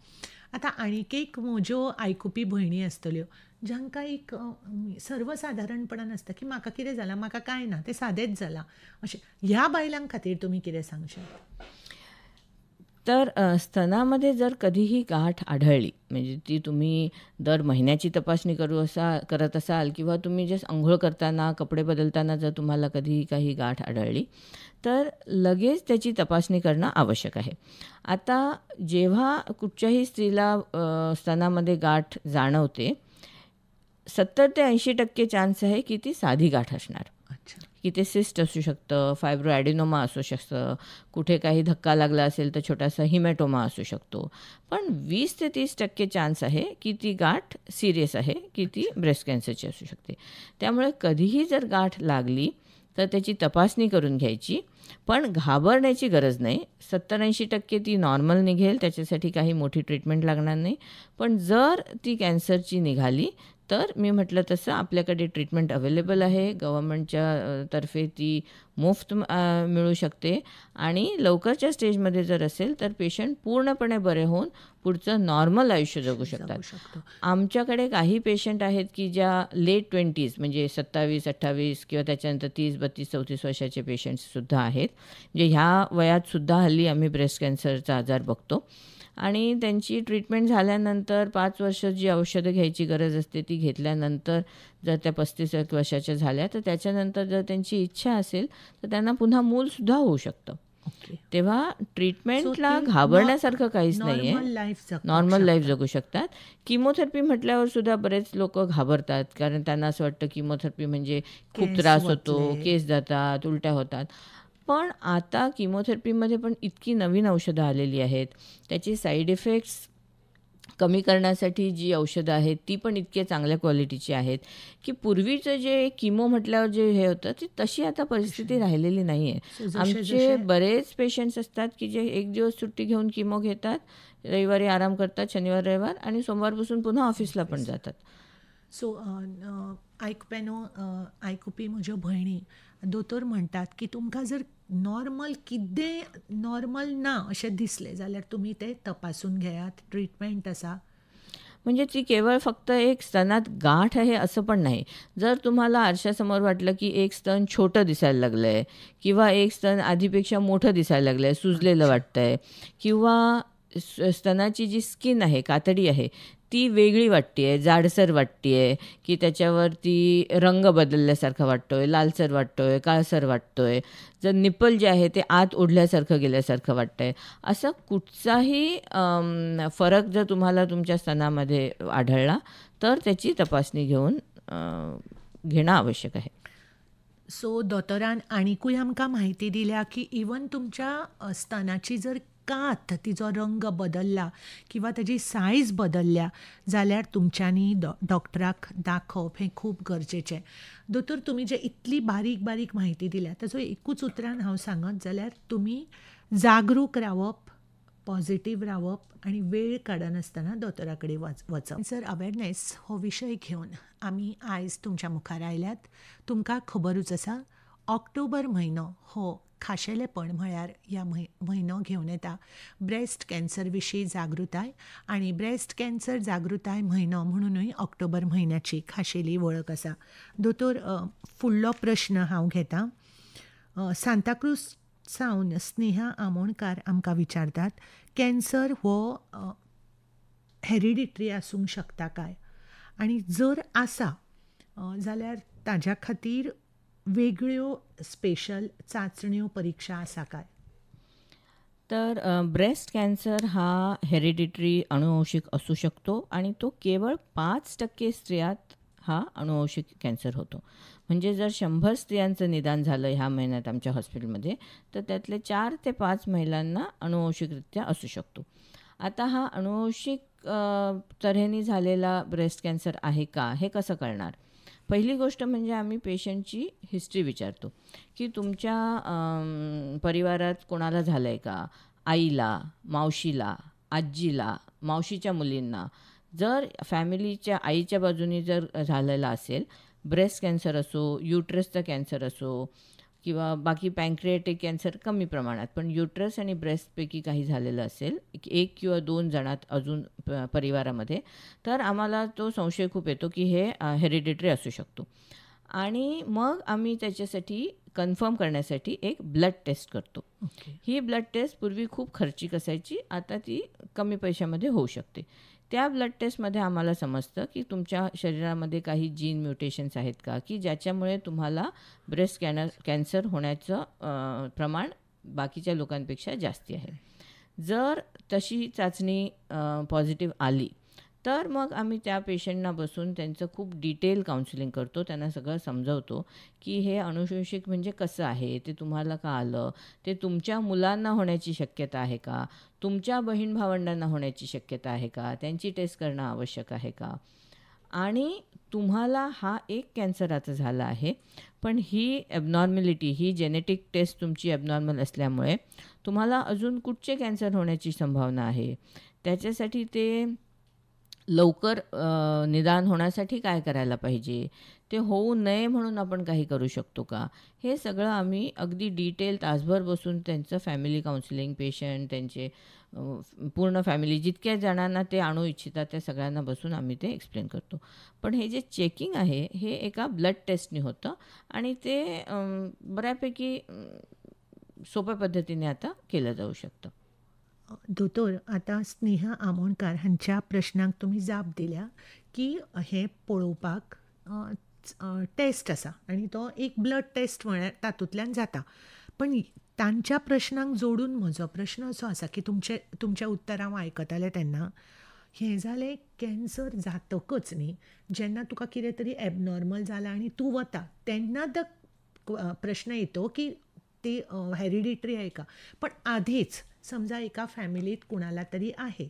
आतां आनीक एक म्हज्यो आयकुपी भयणी आसतल्यो जांकां एक सर्वसाधारणपणान आसता की म्हाका कितें जालां, म्हाका कांय ना, तें सादेंच जालां अशें. ह्या बायलां खातीर तुमी कितें सांगशात? तर स्तनामध्ये जर कधीही गाठ आढळली, म्हणजे ती तुम्ही दर महिन्याची तपासणी करत असाल किंवा तुम्ही जे अंघोळ करताना, कपडे बदलताना जर तुम्हाला कधीही काही गाठ आढळली तर लगेच त्याची तपासणी करणं आवश्यक आहे. आता जेव्हा कुठच्याही स्त्रीला स्तनामध्ये गाठ जाणवते 70 ते 80% चान्स आहे की ती साधी गाठ असणार, की ते सिस्ट असू शकतं, फायब्रो ॲडिनोमा असू शकतं, कुठे काही धक्का लागला असेल तर छोटासा हिमॅटोमा असू शकतो. पण 20 ते 30% चान्स आहे की ती गाठ सिरियस आहे, की ती ब्रेस्ट कॅन्सरची असू शकते. त्यामुळे कधीही जर गाठ लागली तर त्याची तपासणी करून घ्यायची, पण घाबरण्याची गरज नाही. 70-80% ती नॉर्मल निघेल, त्याच्यासाठी काही मोठी ट्रीटमेंट लागणार नाही. पण जर ती कॅन्सरची निघाली तर मी म्हटलं तसं आपल्याकडे ट्रीटमेंट अवेलेबल आहे. गव्हर्नमेंटच्या तर्फे ती मुफ्त मिळू शकते आणि लवकरच्या स्टेजमध्ये जर असेल तर पेशंट पूर्णपणे बरे होऊन पुढचं नॉर्मल आयुष्य जगू शकतात. आमच्याकडे काही पेशंट आहेत की ज्या लेट 20s म्हणजे 27-28 किंवा त्याच्यानंतर 30-32-34 वर्षाचे पेशंट्ससुद्धा आहेत. म्हणजे ह्या वयातसुद्धा हल्ली आम्ही ब्रेस्ट कॅन्सरचा आजार बघतो आणि त्यांची ट्रीटमेंट झाल्यानंतर 5 वर्ष जी औषधं घ्यायची गरज असते ती घेतल्यानंतर जर त्या 35 वर्षाच्या झाल्या तर त्याच्यानंतर जर त्यांची इच्छा असेल तर त्यांना पुन्हा मूलसुद्धा होऊ शकतं. तेव्हा ट्रीटमेंटला घाबरण्यासारखं काहीच नाही आहे, नॉर्मल लाईफ जगू शकतात. किमोथेरपी म्हटल्यावर सुद्धा बरेच लोक घाबरतात, कारण त्यांना असं वाटतं किमोथेरपी म्हणजे खूप त्रास होतो, केस जातात, उलट्या होतात. पण आता किमोथेरपीमध्ये पण इतकी नवीन औषधं आलेली आहेत, त्याची साईड इफेक्ट्स कमी करण्यासाठी जी औषधं आहेत ती पण इतके चांगल्या क्वालिटीची आहेत की पूर्वीचं जे किमो म्हटल्यावर जे हे होतं ती तशी आता परिस्थिती राहिलेली नाही आहे. आमचे बरेच पेशंट्स असतात की जे एक दिवस सुट्टी घेऊन किमो घेतात, रविवारी आराम करतात, शनिवार रविवार, आणि सोमवारपासून पुन्हा ऑफिसला पण जातात. सो आयकुपी म्हज्यो भयणी दोतोर म्हणटात की तुमकां जर नॉर्मल ना अशें दिसलें जाल्यार तुमी तें तपासून घेयात, ट्रीटमेंट आसा. म्हणजे ती केवळ फक्त एक स्तनात गाठ आहे असं पण नाही. जर तुम्हाला आरशासमोर वाटलं की एक स्तन छोटं दिसायला लागलं आहे किंवा एक स्तन आधीपेक्षा मोठं दिसायला लागलं आहे, सुजलेलं वाटतं आहे, किंवा स्तनाची जी स्किन आहे, कातडी आहे, ती वेगळी वाटते आहे, जाडसर वाटते आहे, की त्याच्यावरती रंग बदलल्यासारखा वाटतो आहे, लालसर वाटतो आहे, काळसर वाटतो आहे, जर निप्पल जे आहे ते आत ओढल्यासारखं गेल्यासारखं वाटतं आहे, असा कुठचाही फरक जर तुम्हाला तुमच्या स्तनामध्ये आढळला तर त्याची तपासणी घेणं आवश्यक आहे. सो दोतोरान आनीकूय आमकां म्हायती दिल्या की इवन तुमच्या स्तनाची जर कात तिचो रंग बदलला किंवा ताजी सायज बदलल्या जाल्यार तुमच्यांनी डॉक्टराक दाखोवप हें खूब गरजेचें. दोतोर तुमी जे इतली बारीक बारीक म्हायती दिल्या ताचो एकूच उतरान हांव सांगत जाल्यार तुमी जागरूक रावप, पॉझिटिव्ह रावप आणि वेळ काडनासतना दोतोराकडे वचप. कॅन्सर अवेअरनेस हो विशय घेवन आमी आयज तुमच्या मुखार आयल्यात. तुमकां खबरूच आसा, ऑक्टोबर म्हयनो हो खाशेलेपण म्हळ्यार ह्या म्हयनो घेवन येता ब्रेस्ट कॅन्सर विशीं जागृताय, आनी ब्रेस्ट कॅन्सर जागृताय म्हयनो म्हणूनय ऑक्टोबर म्हयन्याची खाशेली वळख आसा. दोतोर, फुडलो प्रश्न हांव घेतां. सांताक्रूज सावन स्नेहा आमोणकार आमकां विचारतात, कॅन्सर हो हेरिडिटरी आसूंक शकता काय, आनी जर आसा जाल्यार ताज्या खातीर वेगळ्यो स्पेशल चांचण्यो परीक्षा आसा काय? तर ब्रेस्ट कॅन्सर हा हेरिडिटरी अनुवंशिक असू शकतो आणि तो केवळ 5% स्त्रियात हा अनुवंशिक कॅन्सर होतो. म्हणजे जर 100 स्त्रियांचं निदान झालं ह्या महिन्यात आमच्या हॉस्पिटलमध्ये, तर त्यातले 4 ते 5 महिलांना अनुवंशिकरित्या असू शकतो. आता हा अनुवंशिक तऱ्हेने झालेला ब्रेस्ट कॅन्सर आहे का, हे कसं कळणार? पहिली गोष्ट म्हणजे आम्ही पेशंटची हिस्ट्री विचारतो की तुमच्या परिवारात कोणाला झालं आहे का, आईला, मावशीला, आजीला, मावशीच्या मुलींना. जर फॅमिलीच्या आईच्या बाजूनी जर झालेला असेल, ब्रेस्ट कॅन्सर असो, युट्रसचा कॅन्सर असो किंवा बाकी पँक्रिएटिक कॅन्सर कमी प्रमाणात, पण युट्रस आणि ब्रेस्टपैकी काही झालेलं असेल 1 किंवा 2 जणात अजून परिवारामध्ये, तर आम्हाला तो संशय खूप येतो की हे हेरिडिटरी असू शकतो. आणि मग आम्ही त्याच्यासाठी कन्फर्म करण्यासाठी एक ब्लड टेस्ट करतो. ही ब्लड टेस्ट पूर्वी खूप खर्चिक असायची, आता ती कमी पैशामध्ये होऊ शकते. त्या ब्लड टेस्टमध्ये आम्हाला समजतं की तुमच्या शरीरामध्ये काही जीन म्युटेशन्स आहेत का, की ज्याच्यामुळे तुम्हाला ब्रेस्ट कॅन्सर होण्याचं प्रमाण बाकीच्या लोकांपेक्षा जास्ती आहे. जर तशी चाचणी पॉझिटिव्ह आली तर मग आम्ही त्या पेशंटना बसून त्यांचं खूप डिटेल काउन्सिलिंग करतो. त्यांना सगळं समजवतो की हे अनुवंशिक म्हणजे कसं आहे, ते तुम्हाला का आलं, ते तुमच्या मुलांना होण्याची शक्यता आहे का, तुमच्या बहीण भावंडांना होण्याची शक्यता आहे का, त्यांची टेस्ट करणं आवश्यक आहे का, आणि तुम्हाला हा एक कॅन्सर आता झाला आहे, पण ही ॲबनॉर्मॅलिटी, ही जेनेटिक टेस्ट तुमची ॲबनॉर्मल असल्यामुळे तुम्हाला अजून कुठचे कॅन्सर होण्याची संभावना आहे, त्याच्यासाठी ते लवकर निदान होण्यासाठी काय करायला पाहिजे, ते होऊ नये म्हणून आपण काही करू शकतो का, हे सगळं आम्ही अगदी डिटेल तासभर बसून त्यांचं फॅमिली काउन्सिलिंग, पेशंट, त्यांचे पूर्ण फॅमिली, जितक्या जणांना ते आणू इच्छितात त्या सगळ्यांना बसून आम्ही ते एक्सप्लेन करतो. पण हे जे चेकिंग आहे हे एका ब्लड टेस्टने होतं आणि ते बऱ्यापैकी सोप्या पद्धतीने आता केलं जाऊ शकतं. दोतोर, आता स्नेहा आमोणकार हांच्या प्रश्नांक तुम्ही जाप दिल्या की हे पळोवपाक टेस्ट आसा आनी तो एक ब्लड टेस्ट म्हळ्यार तातूंतल्यान जाता. पण तांच्या प्रश्नांक जोडून म्हजो प्रश्न असो आसा की तुमच्या उतरां हांव आयकतालें तेन्ना हें जालें कॅन्सर जातकच न्ही, जेन्ना तुका कितें तरी एबनॉर्मल जालां आनी तूं वता तेन्ना प्रश्न येतो की ते हेरिडिटरी आहे का. पण आधीच समजा एका फॅमिलीत कुणाला तरी आहे,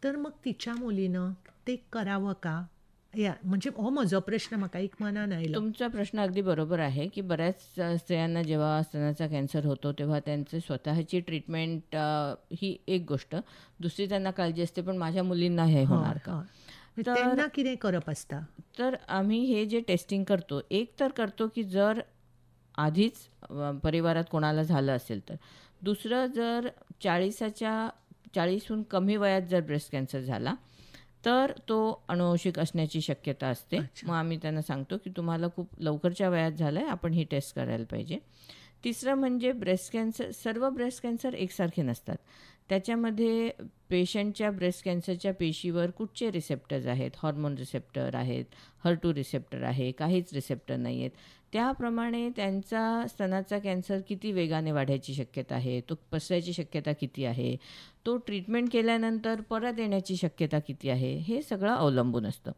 तर मग तिच्या मुलीनं ते करावं का, या म्हणजे हो म्हजो प्रश्न म्हाका एक मनान आयलो. तुमचा प्रश्न अगदी बरोबर आहे की बऱ्याच स्त्रियांना जेव्हा स्तनाचा कॅन्सर होतो तेव्हा त्यांचे स्वतःची ट्रीटमेंट ही एक गोष्ट, दुसरी त्यांना काळजी असते पण माझ्या मुलींना हे होणार का, त्यांना कितें करप आसता. तर आम्ही हे जे टेस्टिंग करतो, एक तर करतो की जर आधीच परिवारात कोणाला झालं असेल तर, दुसरं जर 40हून कमी वयात जर ब्रेस्ट कॅन्सर झाला तर तो अनुवंशिक असण्याची शक्यता असते. मग आम्ही त्यांना सांगतो की तुम्हाला खूप लवकरच्या वयात झालं आहे, आपण ही टेस्ट करायला पाहिजे. तिसरं म्हणजे ब्रेस्ट कॅन्सर, सर्व ब्रेस्ट कॅन्सर एकसारखे नसतात. त्याच्यामध्ये पेशंटच्या ब्रेस्ट कॅन्सरच्या पेशीवर कुठचे रिसेप्टर्स आहेत, हॉर्मोन रिसेप्टर आहेत, HER2 रिसेप्टर आहे, काहीच रिसेप्टर नाही आहेत, त्याप्रमाणे त्यांचा स्तनाचा कॅन्सर किती वेगाने वाढायची शक्यता आहे, तो पसरायची शक्यता किती आहे, तो ट्रीटमेंट केल्यानंतर परत येण्याची शक्यता किती आहे, हे सगळं अवलंबून असतं.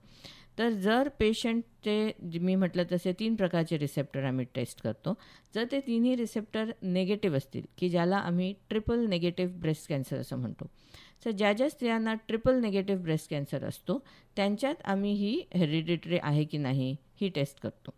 तर जर पेशंटचे मी म्हटलं तसे 3 प्रकारचे रिसेप्टर आम्ही टेस्ट करतो. जर ते तिन्ही रिसेप्टर नेगेटिव्ह असतील, की ज्याला आम्ही ट्रिपल नेगेटिव्ह ब्रेस्ट कॅन्सर असं म्हणतो, तर ज्या स्त्रियांना ट्रिपल नेगेटिव्ह ब्रेस्ट कॅन्सर असतो त्यांच्यात आम्ही ही हेरिडिटरी आहे की नाही ही टेस्ट करतो.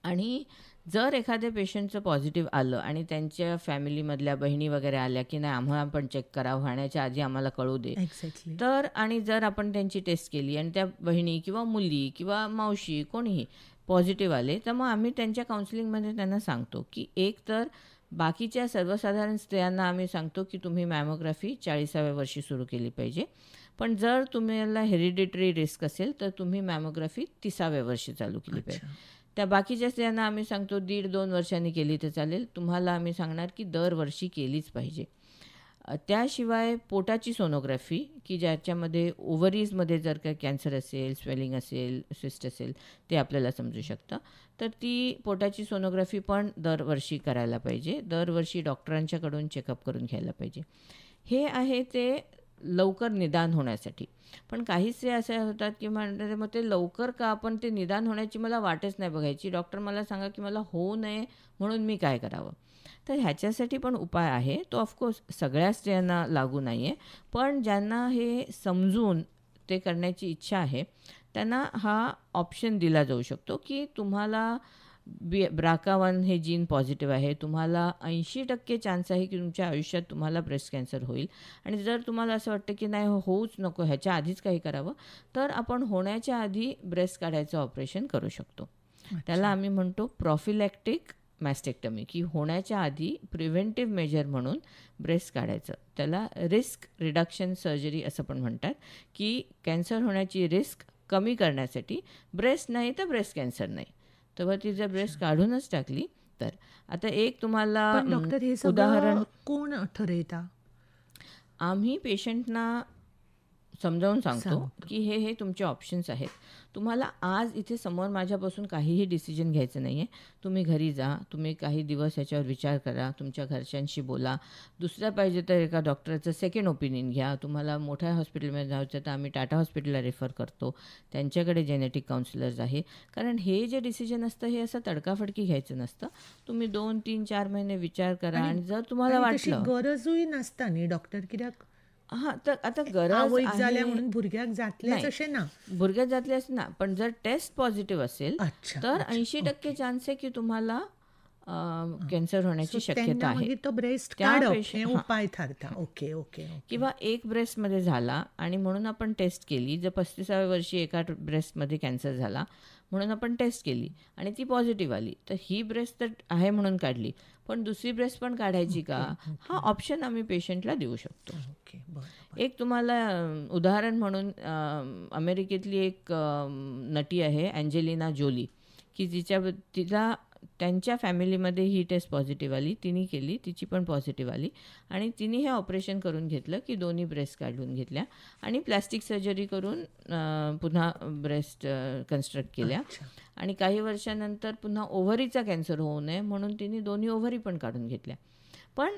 आणि जर एखाद्या पेशंटचं पॉझिटिव्ह आलं आणि त्यांच्या फॅमिलीमधल्या बहिणी वगैरे आल्या की नाही आम्हाला पण चेक करा, होण्याच्या आधी आम्हाला कळू दे, एक्झॅक्टली. तर आणि जर आपण त्यांची टेस्ट केली आणि त्या बहिणी किंवा मुली किंवा मावशी कोणीही पॉझिटिव्ह आले, तर मग आम्ही त्यांच्या काउन्सिलिंगमध्ये त्यांना सांगतो की एक तर बाकीच्या सर्वसाधारण स्त्रियांना आम्ही सांगतो की तुम्ही मॅमोग्राफी 40व्या वर्षी सुरू केली पाहिजे, पण जर तुम्हाला हेरिडिटरी रिस्क असेल तर तुम्ही मॅमोग्राफी 30व्या वर्षी चालू केली पाहिजे. त्या बाकीच्या स्त्रियांना आम्ही सांगतो 1.5-2 वर्षांनी केली तर चालेल, तुम्हाला आम्ही सांगणार की दरवर्षी केलीच पाहिजे. त्याशिवाय पोटाची सोनोग्राफी की ज्याच्यामध्ये ओव्हरीजमध्ये जर का कॅन्सर असेल, स्वेलिंग असेल, सिस्ट असेल, ते आपल्याला समजू शकतं, तर ती पोटाची सोनोग्राफी पण दरवर्षी करायला पाहिजे. दरवर्षी डॉक्टरांच्याकडून चेकअप करून घ्यायला पाहिजे. हे आहे ते लवकर निदान होण्यासाठी. पण काहीसे असे होतात की म्हणतात मग ते लवकर का, आपण ते निदान होण्याची मला वाटच नाही बघायची, डॉक्टर मला सांगा की मला होऊ नये म्हणून मी काय करावं. तर ह्याच्यासाठी पण उपाय आहे. तो ऑफकोर्स सगळ्या स्त्रियांना लागू नाही आहे, पण ज्यांना हे समजून ते करण्याची इच्छा आहे त्यांना हा ऑप्शन दिला जाऊ शकतो की तुम्हाला BRCA1 हे जीन पॉझिटिव्ह आहे, तुम्हाला 80% चान्स आहे की तुमच्या आयुष्यात तुम्हाला ब्रेस्ट कॅन्सर होईल, आणि जर तुम्हाला असं वाटतं की नाही होऊच नको, ह्याच्या आधीच काही करावं, तर आपण होण्याच्या आधी ब्रेस्ट काढायचं ऑपरेशन करू शकतो. त्याला आम्ही म्हणतो प्रॉफिलॅक्टिक मॅस्टेक्टमी, की होण्याच्या आधी प्रिव्हेंटिव्ह मेजर म्हणून ब्रेस्ट काढायचं. त्याला रिस्क रिडक्शन सर्जरी असं पण म्हणतात, की कॅन्सर होण्याची रिस्क कमी करण्यासाठी ब्रेस्ट नाही तर ब्रेस्ट कॅन्सर नाही, तेव्हा ती जर ब्रेस्ट काढूनच टाकली तर. आता एक तुम्हाला पण डॉक्टर हे उदाहरण, सगळं कोण ठरवता? आम्ही पेशंटना समजावून सांगतो की हे तुमचे ऑप्शन्स आहेत. तुम्हाला आज इथे समोर माझ्यापासून काहीही डिसिजन घ्यायचं नाही आहे. तुम्ही घरी जा, तुम्ही काही दिवस ह्याच्यावर विचार करा, तुमच्या घरच्यांशी बोला, दुसऱ्या पाहिजे तर एका डॉक्टरचं सेकंड ओपिनियन घ्या. तुम्हाला मोठ्या हॉस्पिटलमध्ये जायचं तर आम्ही टाटा हॉस्पिटलला रेफर करतो, त्यांच्याकडे जेनेटिक काउन्सिलर्स आहे. कारण हे जे डिसिजन असतं हे असं तडकाफडकी घ्यायचं नसतं. तुम्ही 2, 3, 4 महिने विचार करा, आणि जर तुम्हाला वाटलं गरजही नसता नी डॉक्टर कित्याक हां, तर आता गरज आवय आहे जाल्या म्हणून भुरग्याक जातलेच अशें ना. भुरग्यात जातले असते ना, पण जर टेस्ट पॉझिटिव्ह असेल अच्छा, तर 80% चान्स आहे की तुम्हाला कॅन्सर होण्याची शक्यता आहे. मागीर तो ब्रेस्ट त्या काढप पेशंट- हे हां. उपाय ठरता. Okay okay. किंवा एक ब्रेस्टमध्ये झाला आणि म्हणून आपण टेस्ट केली, जर 35व्या वर्षी एका ब्रेस्टमध्ये कॅन्सर झाला म्हणून आपण टेस्ट केली आणि ती पॉझिटिव्ह आली, तर ही ब्रेस्ट तर आहे म्हणून काढली, पण दुसरी ब्रेस्ट पण काढायची का, हा ऑप्शन आम्ही पेशंटला देऊ शकतो. ओके, बरं. एक तुम्हाला उदाहरण म्हणून अमेरिकेतली एक नटी आहे अँजेलिना जोली, की तिला त्यांच्या फॅमिलीमध्ये ही टेस्ट पॉझिटिव्ह आली, तिने केली, तिची पण पॉझिटिव्ह आली, आणि तिने हे ऑपरेशन करून घेतलं की दोन्ही ब्रेस्ट काढून घेतल्या आणि प्लॅस्टिक सर्जरी करून पुन्हा ब्रेस्ट कन्स्ट्रक्ट केल्या. आणि काही वर्षानंतर पुन्हा ओव्हरीचा कॅन्सर होऊ नये म्हणून तिने दोन्ही ओव्हरी पण काढून घेतल्या. पण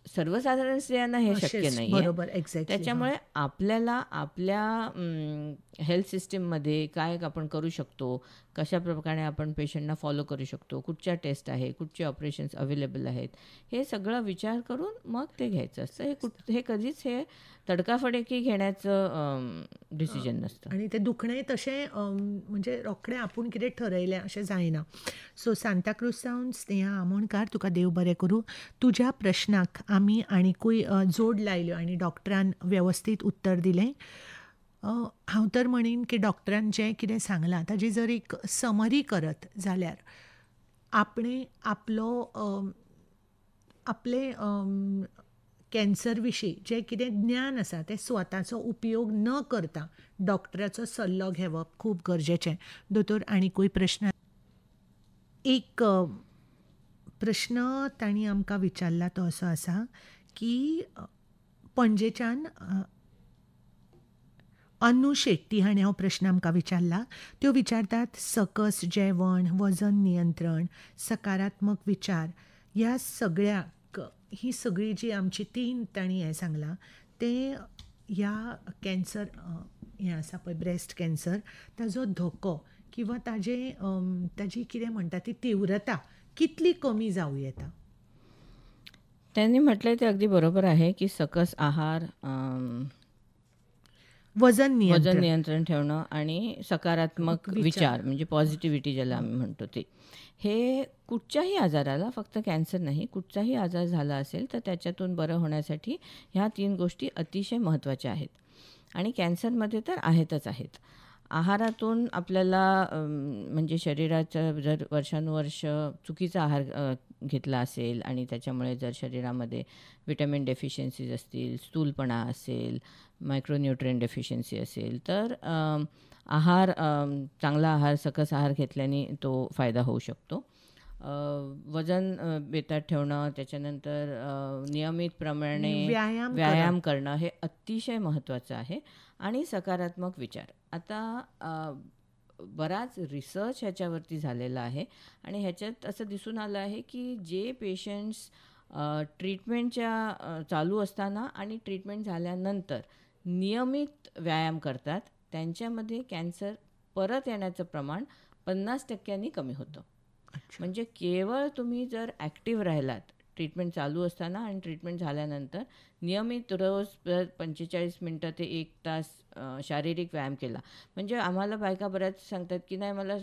सर्वसाधारण स्त्रियांना हे शक्य नाही. बरोबर, एक्झॅक्टली. त्याच्यामुळे आपल्याला आपल्या हेल्थ सिस्टीममध्ये काय आपण करू शकतो, कशा प्रकारे आपण पेशंटना फॉलो करू शकतो, कुठच्या टेस्ट आहे, कुठचे ऑपरेशन्स अवेलेबल आहेत, हे सगळं विचार करून मग ते घ्यायचं असतं. हे कधीच हे तडकाफडकी घेण्याचं डिसिजन नसतं. आणि ते दुखणे तशें म्हणजे रोखडें आपूण कितें ठरयलें अशें जायना. सो सांताक्रूज सावन स्नेहा आमोणकार, तुका देव बरें करूं. तुज्या प्रश्नाक आमी आनीकूय जोड लायल्यो आनी डॉक्टरान वेवस्थीत उत्तर दिलें. हांव तर म्हणीन की डॉक्टरान जें कितें सांगलां ताजी जर एक समरी करत जाल्यार आपणे आपले कॅन्सर विशीं जें कितें ज्ञान आसा तें स्वताचो उपयोग न करता डॉक्टराचो सल्लो घेवप खूब गरजेचें. दोतोर, आनीकूय प्रश्न? एक प्रश्न तांणी आमकां विचारला तो असो आसा की पणजेच्यान अन्नू शेट्टी हाणें हो प्रश्न आमकां विचारला. त्यो विचारतात, सकस जेवण, वजन नियंत्रण, सकारात्मक विचार, ह्या सगळ्याक ही सगळी जी आमची 3 तांणी हें सांगलां तें ह्या कॅन्सर हें आसा पळय ब्रेस्ट कॅन्सर ताजो धोको किंवा ताजी कितें म्हणटा ती तीव्रता कितली कमी जावं येता. त्यांनी म्हटलंय ते अगदी बरोबर आहे की सकस आहार, वजन वजन नियंत्रण. नियंत्रण ठेवणं आणि सकारात्मक विचार म्हणजे पॉझिटिव्हिटी ज्याला आम्ही म्हणतो ते. हे कुठच्याही आजाराला, फक्त कॅन्सर नाही, कुठचाही आजार झाला असेल तर त्याच्यातून बरं होण्यासाठी ह्या 3 गोष्टी अतिशय महत्त्वाच्या आहेत आणि कॅन्सरमध्ये तर आहेतच आहेत. आहारातून आपल्याला म्हणजे शरीराचं जर वर्षानुवर्ष चुकीचा आहार घेतला असेल आणि त्याच्यामुळे जर शरीरामध्ये व्हिटॅमिन डेफिशियन्सीज असतील, स्थूलपणा असेल, मायक्रोन्यूट्रिएंट डेफिशियन्सी असेल तर चांगला आहार, सकस आहार घेतल्याने तो फायदा होऊ शकतो. वजन बेतात ठेवणं, त्याच्यानंतर नियमितप्रमाणे व्यायाम व्यायाम करणं हे अतिशय महत्त्वाचं आहे आणि सकारात्मक विचार. आता बराच रिसर्च ह्याच्यावरती झालेला आहे आणि ह्याच्यात असं दिसून आलं आहे की जे पेशंट्स ट्रीटमेंटच्या चालू असताना आणि ट्रीटमेंट झाल्यानंतर नियमित व्यायाम करतात त्यांच्यामध्ये कॅन्सर परत येण्याचं प्रमाण 50% कमी होतं. म्हणजे केवळ तुम्ही जर ॲक्टिव्ह राहिलात ट्रीटमेंट चालू असताना आणि ट्रीटमेंट झाल्यानंतर, नियमित रोज 45 मिनटं ते 1 तास शारीरिक व्यायाम केला. म्हणजे आम्हाला बायका बऱ्याच सांगतात की नाही मला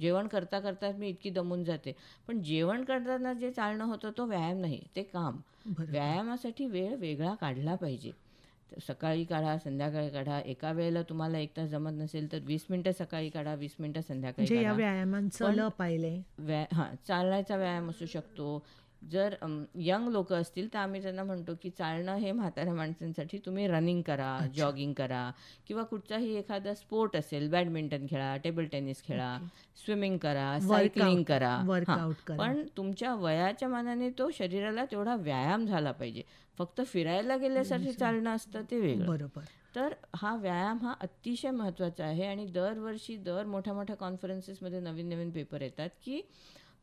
जेवण करता करताच मी इतकी दमून जाते. पण जेवण करताना जे चालणं होतं तो व्यायाम नाही, ते काम. व्यायामासाठी वेळ वेगळा काढला पाहिजे. सकाळी काढा, संध्याकाळी काढा. एका वेळेला तुम्हाला 1 तास जमत नसेल तर 20 मिनटं सकाळी काढा, 20 मिनटं संध्याकाळी म्हणजे या काढा. व्यायामांचं पण लप आहे. चालण्याचा व्यायाम असू शकतो. जर यंग लोक असतील तर आम्ही त्यांना म्हणतो की चालणं हे म्हाताऱ्या माणसांसाठी, तुम्ही रनिंग करा, जॉगिंग करा किंवा कुठचाही एखादा स्पोर्ट असेल, बॅडमिंटन खेळा, टेबल टेनिस खेळा, स्विमिंग करा, सायकलिंग करा. वर्कआउट करा. पण तुमच्या वयाच्या मानाने तो शरीराला तेवढा व्यायाम झाला पाहिजे. फक्त फिरायला गेल्यासाठी चालणं असतं ते वेगळं. बरोबर. तर हा व्यायाम हा अतिशय महत्त्वाचा आहे आणि दरवर्षी मोठ्या मोठ्या कॉन्फरन्सेसमध्ये नवीन नवीन पेपर येतात की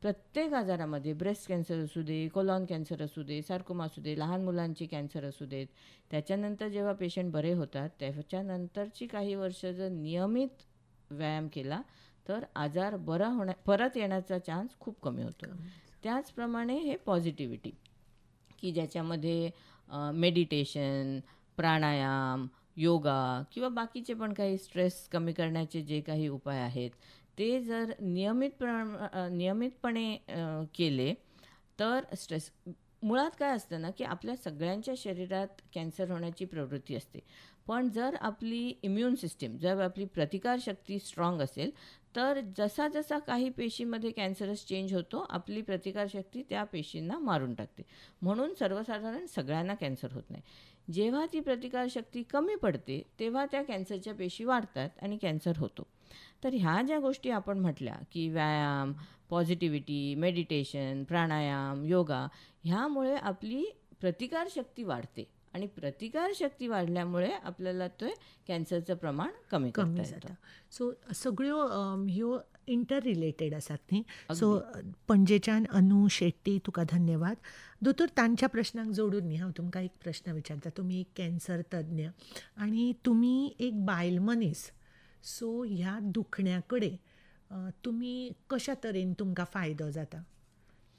प्रत्येक आजारामध्ये, ब्रेस्ट कॅन्सर असू दे, कोलॉन कॅन्सर असू दे, सार्कोमा असू दे, लहान मुलांची कॅन्सर असू देत, त्याच्यानंतर जेव्हा पेशंट बरे होतात त्याच्यानंतरची काही वर्ष जर नियमित व्यायाम केला तर आजार परत येण्याचा चान्स खूप कमी होतो. त्याचप्रमाणे हे पॉझिटिव्हिटी की ज्याच्यामध्ये मेडिटेशन, प्राणायाम, योगा किंवा बाकीचे पण काही स्ट्रेस कमी करण्याचे जे काही उपाय आहेत ते जर नियमितपणे केले तर स्ट्रेस, मुळात काय असतं ना की आपल्या सगळ्यांच्या शरीरात कॅन्सर होण्याची प्रवृत्ती असते. पण जर आपली इम्युन सिस्टीम, जर आपली प्रतिकारशक्ती स्ट्रॉंग असेल तर जसा जसा काही पेशीमध्ये कॅन्सरस चेंज होतो आपली प्रतिकारशक्ती त्या पेशींना मारून टाकते. म्हणून सर्वसाधारण सगळ्यांना कॅन्सर होत नाही. जेव्हा ती प्रतिकारशक्ती कमी पडते तेव्हा त्या कॅन्सरच्या पेशी वाढतात आणि कॅन्सर होतो. तर ह्या ज्या गोष्टी आपण म्हटल्या की व्यायाम, पॉझिटिव्हिटी, मेडिटेशन, प्राणायाम, योगा, ह्यामुळे आपली प्रतिकारशक्ती वाढते आणि प्रतिकारशक्ती वाढल्यामुळे आपल्याला कॅन्सरचं प्रमाण कमी करता येतं. सो सगळ्यो ह्यो इंटर रिलेटेड आसात न्ही. सो पणजेच्यान अनु शेट्टी, तुका धन्यवाद. दोतोर, तांच्या प्रश्नांक जोडून न्ही हांव तुमकां एक प्रश्न विचारता. तुमी एक कॅन्सर तज्ञ आनी तुमी एक बायल मनीस. सो ह्या दुखण्या कडेन तुमी कशा तरेन तुमकां फायदो जाता?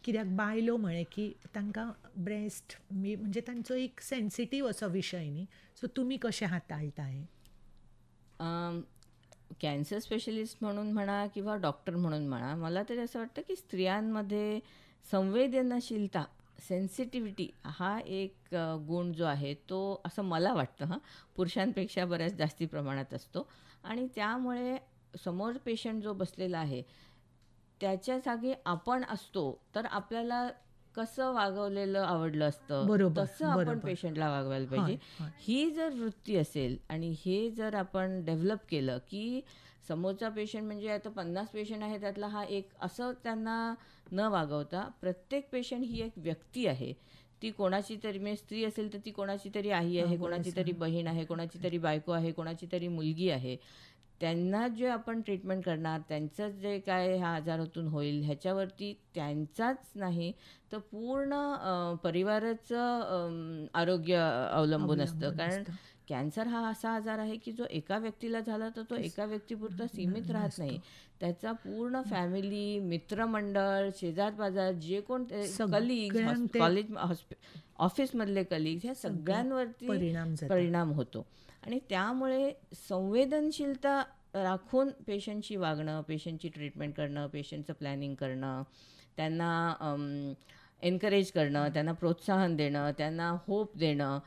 कित्याक बायलो म्हळें की तांकां ब्रेस्ट म्हणजे तांचो एक सेन्सिटीव असो विशय न्ही. सो तुमी कशें हाताळटा हें? कॅन्सर स्पेशलिस्ट म्हणून म्हणा किंवा डॉक्टर म्हणून म्हणा, मला तरी असं वाटतं की स्त्रियांमध्ये संवेदनशीलता, सेन्सिटिव्हिटी हा एक गुण जो आहे तो, असं मला वाटतं, पुरुषांपेक्षा बऱ्याच जास्ती प्रमाणात असतो आणि त्यामुळे समोर पेशंट जो बसलेला आहे त्याच्या जागी आपण असतो तर आपल्याला कसं वागवलेलं आवडलं असतं तसं आपण पेशंटला वागवायला पाहिजे. ही जर वृत्ती असेल आणि हे जर आपण डेव्हलप केलं की समोरचा पेशंट म्हणजे आता 50 पेशंट आहे त्यातला हा एक, असं त्यांना न वागवता प्रत्येक पेशंट ही एक व्यक्ती आहे. ती कोणाची तरी, म्हणजे स्त्री असेल तर ती कोणाची तरी आई आहे, कोणाची तरी बहीण आहे, कोणाची तरी बायको आहे, कोणाची तरी मुलगी आहे. त्यांना जे आपण ट्रीटमेंट करणार, त्यांचं जे काय ह्या आजारातून होईल ह्याच्यावरती त्यांचाच नाही तर पूर्ण परिवाराचं आरोग्य अवलंबून असतं. कारण कॅन्सर हा असा आजार आहे की जो एका व्यक्तीला झाला तर तो एका व्यक्तीपुरता सीमित राहत नाही. त्याचा पूर्ण फॅमिली, मित्रमंडळ, शेजारपाजार, जे कोण कलिग्स, कॉलेज, ऑफिसमधले कलिग्स, ह्या सगळ्यांवरती परिणाम होतो. आणि त्यामुळे संवेदनशीलता राखून पेशंटशी वागणं, पेशंटची ट्रीटमेंट करणं, पेशंटचं प्लॅनिंग करणं, त्यांना एनकरेज करणं, त्यांना प्रोत्साहन देणं, त्यांना होप देणं,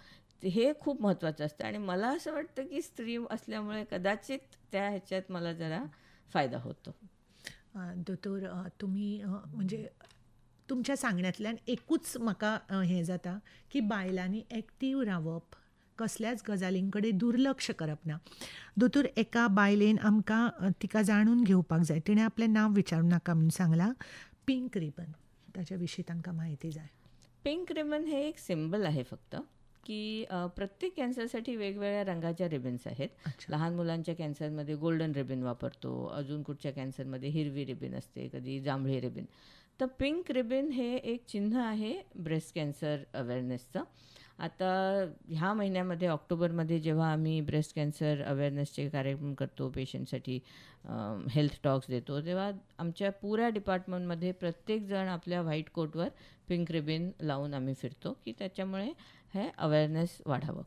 हे खूप महत्त्वाचं असतं. आणि मला असं वाटतं की स्त्री असल्यामुळे कदाचित त्या ह्याच्यात मला जरा फायदा होतो. दोतोर, तुम्ही म्हणजे तुमच्या सांगण्यातल्यान एकूच म्हाका हें जाता की बायलांनी एक्टीव रावप, कसल्याच गजालीं कडेन दुर्लक्ष करप ना. दोतोर, एका बायलेन आमकां तिका जाणून घेवपाक जाय, तिणें आपलें नांव विचारूं नाका म्हणून सांगलां. पिंक रिबन, ताच्या विशीं तांकां म्हायती जाय. पिंक रिबन हे एक सिम्बल आहे फक्त, की प्रत्येक कॅन्सरसाठी वेगवेगळ्या रंगाच्या रिबन्स आहेत. लहान मुलांच्या कॅन्सरमध्ये गोल्डन रिबन वापरतो, अजून कुठच्या कॅन्सरमध्ये हिरवी रिबन असते, कधी जांभळी रिबन. तर पिंक रिबन हे एक चिन्ह आहे ब्रेस्ट कॅन्सर अवेअरनेसचं. आता ह्या महिन्यामध्ये ऑक्टोबरमध्ये जेव्हा आम्ही ब्रेस्ट कॅन्सर अवेअरनेसचे कार्यक्रम करतो, पेशंटसाठी हेल्थ टॉक्स देतो, तेव्हा आमच्या पुऱ्या डिपार्टमेंटमध्ये प्रत्येकजण आपल्या व्हाईट कोटवर पिंक रिबन लावून आम्ही फिरतो, की त्याच्यामुळे हे अवेअरनेस वाढावं.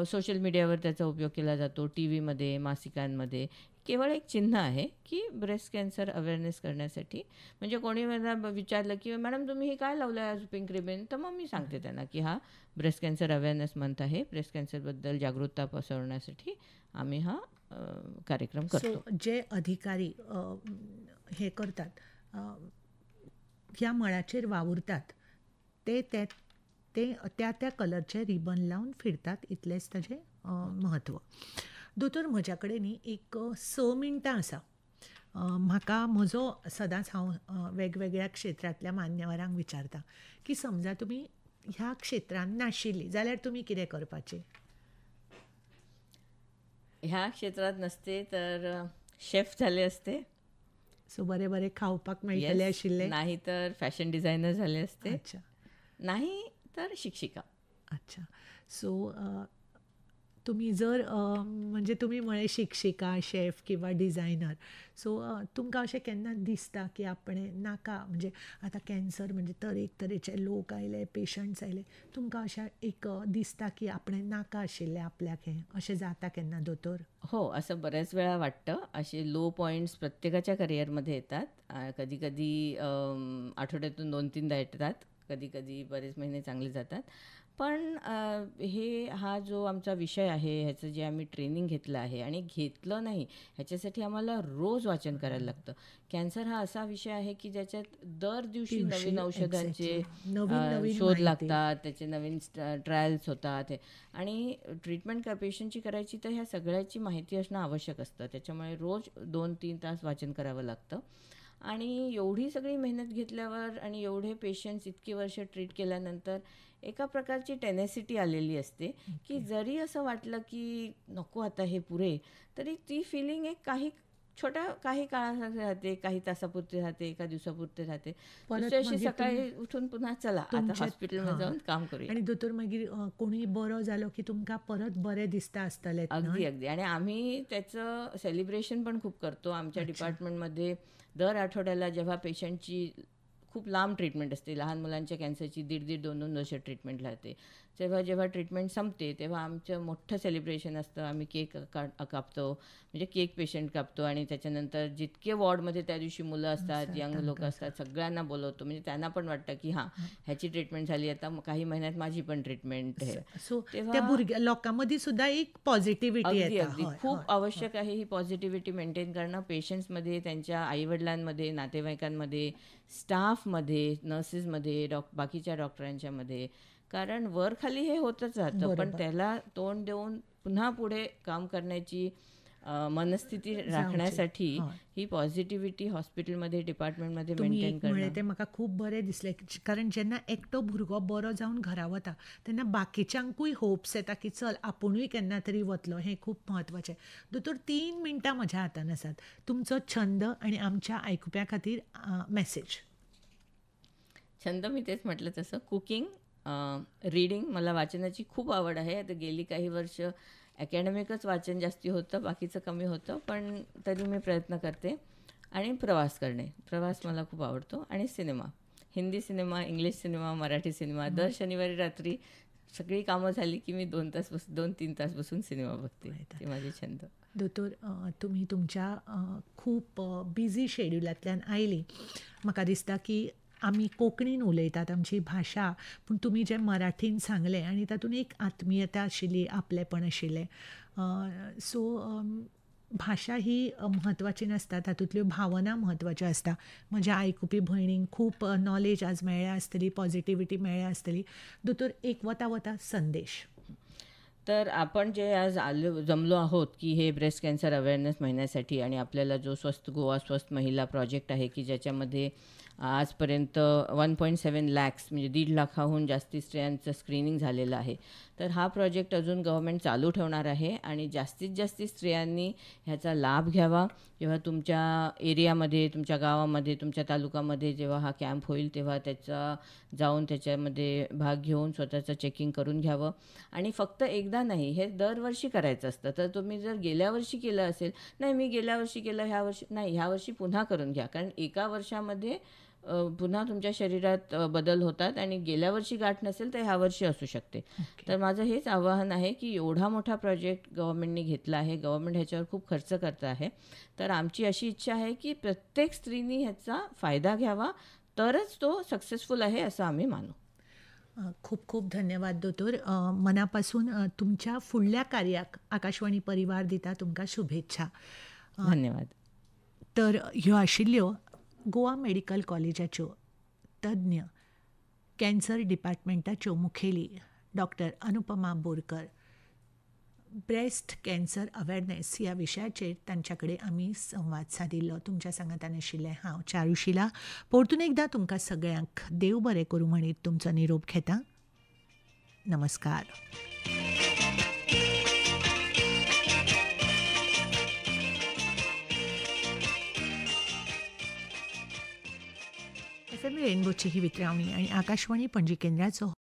सोशल मीडियावर त्याचा उपयोग केला जातो, टी व्हीमध्ये, मासिकांमध्ये. केवळ एक चिन्ह आहे की ब्रेस्ट कॅन्सर अवेअरनेस करण्यासाठी. म्हणजे कोणी मला विचारलं की मॅडम तुम्ही हे काय लावलं आहे आज पिंक रिबन, तर मग मी सांगते त्यांना की हा ब्रेस्ट कॅन्सर अवेअरनेस मंथ आहे, ब्रेस्ट कॅन्सरबद्दल जागरूकता पसरवण्यासाठी आम्ही हा कार्यक्रम करतो. जे अधिकारी हे करतात, ह्या मळाचेर वावुरतात, ते त्या त्या कलरचे रिबन लावन फिरतात, इतलेंच ताजें महत्व. दोतोर, म्हज्या कडेन न्ही एक 6 मिनटां आसा. म्हाका म्हजो सदांच हांव वेगवेगळ्या क्षेत्रांतल्या मान्यवरांक विचारता की समजा तुमी ह्या क्षेत्रांत नाशिल्ली जाल्यार तुमी कितें करपाचें? ह्या क्षेत्रात नसते तर शेफ झाले असते. सो बरें बरें खावपाक मेळटलें आशिल्लें. नाही तर फॅशन डिझायनर झाले असते. अच्छा. नाही तर शिक्षिका. अच्छा. सो तुम्ही जर म्हणजे तुमी म्हळें शिक्षिका, शेफ किंवा डिझायनर, सो तुमकां अशें केन्ना दिसता की आपणें नाका, म्हणजे आतां कॅन्सर म्हणजे तरेचे लोक आयले, पेशंट्स आयले, तुमकां अशें एक दिसता की आपणें नाका आशिल्लें आपल्याक हें, अशें जाता केन्ना दोतोर? हो, असं बऱ्याच वेळा वाटतं. असे लो पॉईंट्स प्रत्येकाच्या करिअरमध्ये येतात. कधी कधी आठवड्यातून 2-3दा येतात, कधी कधी बरेच महिने चांगले जातात. पण हा जो आमचा विषय आहे, ह्याचं जे आम्ही ट्रेनिंग घेतलं आहे आणि घेतलं नाही, ह्याच्यासाठी आम्हाला रोज वाचन करायला लागतं. कॅन्सर हा असा विषय आहे की ज्याच्यात दर दिवशी नवीन औषधांचे शोध लागतात, त्याचे नवीन ट्रायल्स होतात आणि ट्रीटमेंट पेशंटची करायची तर ह्या सगळ्याची माहिती असणं आवश्यक असतं. त्याच्यामुळे रोज 2-3 तास वाचन करावं लागतं. आणि एवढी सगळी मेहनत घेतल्यावर आणि एवढे पेशंट्स इतकी वर्ष ट्रीट केल्यानंतर एका प्रकारची टेनेसिटी आलेली असते की जरी असं वाटलं की नको आता हे पुरे, तरी ती फिलिंग एक काही काळासाठी राहते, काही तासापुरती राहते, एका दिवसापुरती राहते. दुसऱ्या सकाळी उठून पुन्हा चला आता हॉस्पिटलमध्ये जाऊन काम करूया. आणि दोतोर मागीर कोणी बरो जालो की तुमकां परत बरें दिसता आसतलें. अगदी. आणि आम्ही त्याचं सेलिब्रेशन पण खूप करतो आमच्या डिपार्टमेंटमध्ये. दर आठवड्याला जेव्हा पेशंटची खूप लांब ट्रीटमेंट असते, लहान मुलांच्या कॅन्सरची 1.5-2 वर्ष ट्रीटमेंट राहते, जेव्हा ट्रीटमेंट संपते तेव्हा आमचं मोठं सेलिब्रेशन असतं. आम्ही केक कापतो, म्हणजे केक पेशंट कापतो आणि त्याच्यानंतर जितके वॉर्डमध्ये त्या दिवशी मुलं असतात, यंग लोक असतात, सगळ्यांना बोलवतो. म्हणजे त्यांना पण वाटतं की हां, ह्याची ट्रीटमेंट झाली, आता काही महिन्यात माझी पण ट्रीटमेंट आहे. सो त्या भुरग्या लोकांमध्ये सुद्धा एक पॉझिटिव्हिटी अगदी खूप आवश्यक आहे ही पॉझिटिव्हिटी मेंटेन करणं पेशंट्समध्ये, त्यांच्या आईवडिलांमध्ये, नातेवाईकांमध्ये, स्टाफमध्ये, नर्सेसमध्ये, बाकीच्या डॉक्टरांच्यामध्ये. कारण वर खाली हे होतच राहतं, पण त्याला तोंड देऊन पुन्हा पुढे काम करण्याची मनस्थिती राखण्यासाठी ही पॉझिटिव्हिटी हॉस्पिटलमध्ये, डिपार्टमेंटमध्ये मेंटेन करणं. ते म्हाका खूप बरें दिसलें. कारण जेन्ना एकटो भुरगो बरो जावन घरा वता तेन्ना बाकीच्यांकूय होप्स येता की चल आपुणूय केन्ना तरी वतलो. हें खूप म्हत्वाचें. दोतोर, 3 मिनटां म्हज्या हातान आसात. तुमचो छंद आणि आमच्या आयकुप्या खातीर मेसेज. छंद मी तेच म्हटलं तसं, कुकिंग रीडिंग, मला वाचनाची खूप आवड आहे. आता गेली काही वर्ष अकॅडमिकच वाचन जास्ती होतं, बाकीचं कमी होतं, पण तरी मी प्रयत्न करते. आणि प्रवास करणे, प्रवास मला खूप आवडतो. आणि cinema, Hindi cinema, English cinema, Marathi cinema. दर शनिवारी रात्री सगळी कामं झाली की मी 2-3 तास बसून सिनेमा बघते. ते माझे छंद. दोतोर, तुम्ही तुमच्या खूप बिझी शेड्युलांतल्यान आयली. म्हाका दिसता की आमी कोंकणीन उलयतात, आमची भाशा, पूण तुमी जें मराठीन सांगलें आनी तातूंत एक आत्मीयता आशिल्ली, आपलेपण आशिल्लें. सो भाशा ही म्हत्वाची नासता, तातूंतल्यो भावना म्हत्वाच्यो आसता. म्हज्या आयकुपी भयणींक खूब नॉलेज आज मेळ्ळ्या आसतली, पॉझिटिव्हिटी मेळ्ळ्या आसतली. दोतोर, एक वता वता संदेश. तर आपण जे आज जमलो आहोत की हे ब्रेस्ट कॅन्सर अवेअरनेस महिन्यासाठी, आणि आपल्याला जो स्वस्थ गोवा स्वस्थ महिला प्रोजेक्ट आहे की ज्याच्यामध्ये आजपर्यंत 1.7 लॅक्स म्हणजे 1.5 लाखाहून जास्ती स्त्रियांचं स्क्रीनिंग झालेलं आहे. तर हा प्रोजेक्ट अजून गव्हर्मेंट चालू ठेवणार आहे आणि जास्तीत जास्त स्त्रियांनी ह्याचा लाभ घ्यावा. जेव्हा तुमच्या एरियामध्ये, तुमच्या गावामध्ये, तुमच्या तालुक्यामध्ये जेव्हा हा कॅम्प होईल तेव्हा जाऊन त्याच्यामध्ये भाग घेऊन स्वतःचं चेकिंग करून घ्यावं. आणि फक्त एकदा नाही, हे दरवर्षी करायचं असतं. तर तुम्ही जर गेल्या वर्षी केलं असेल, नाही मी गेल्या वर्षी केलं, ह्या वर्षी नाही, ह्या वर्षी पुन्हा करून घ्या. कारण एका वर्षामध्ये पुन्हा तुमच्या शरीरात बदल होतात आणि गेल्या वर्षी गाठ नसेल तर ह्या वर्षी असू शकते. तर माझं हेच आवाहन आहे की एवढा मोठा प्रोजेक्ट गव्हर्मेंटने घेतला आहे, गव्हर्मेंट ह्याच्यावर खूप खर्च करत आहे. तर आमची अशी इच्छा आहे की प्रत्येक स्त्रीनी ह्याचा फायदा घ्यावा, तरच तो सक्सेसफुल आहे असं आम्ही मानू. खूप खूप धन्यवाद दोतोर. मनापासून तुमच्या फुडल्या कार्याक आकाशवाणी परिवार दिता तुमकां शुभेच्छा. धन्यवाद. तर ह्यो आशिल्ल्यो गोवा मेडिकल कॉलेजाच्यो तज्ञ कॅन्सर डिपार्टमेंटाच्यो मुखेली doctor Anupama Borkar. Breast cancer awareness ह्या विशयाचेर तांच्याकडे आमी संवाद सादिल्लो. तुमच्या सांगातान आशिल्लें हांव चारुशिला. परतून एकदां तुमकां सगळ्यांक देव बरें करूं म्हणीत तुमचो निरोप घेता. नमस्कार. FM रेनबोची ही वितरावणी आणि आकाशवाणी पणजी केंद्राचो